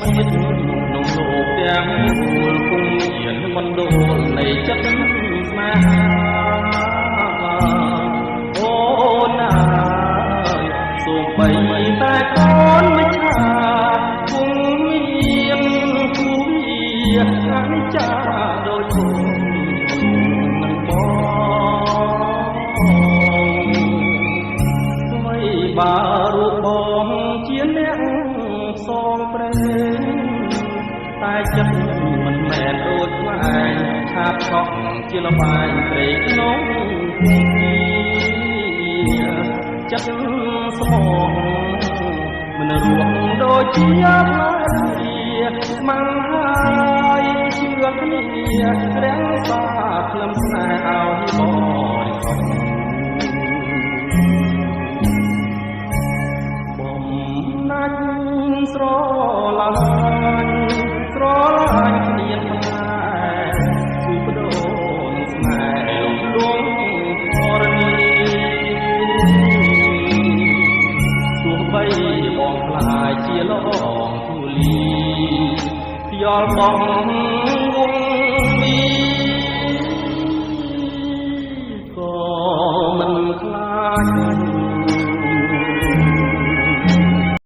ជាតិក្នុងលោកទាំងមូលគង់មានមណ្ឌលនៃចិត្តស្នេហាអូនណាសូម្បីតែកូនមិនឆាគង់មានគូវាអនិច្ចាដូចគុំមិនបងថ្មីបារូបបងជាអ្នកសងព្រេងតែចិត្តមិនមែនដូចខ្លាញ់ឆាបខកជាលបាយព្រៃក្នុងចិត្តស្មោះមិនរួងដូចជាផ្លែស្មាំហើយជឿគ្នារាំងសាក្លឹមស្នេហ៍ឲ្យបរិសុទ្ធបំណាច់ស្រឡាញ់គ្នាគឺបដូរស្នេហ៍លងធរណីទោះបីបងខ្លាចជាលងទូលីខ្យល់បងវងវី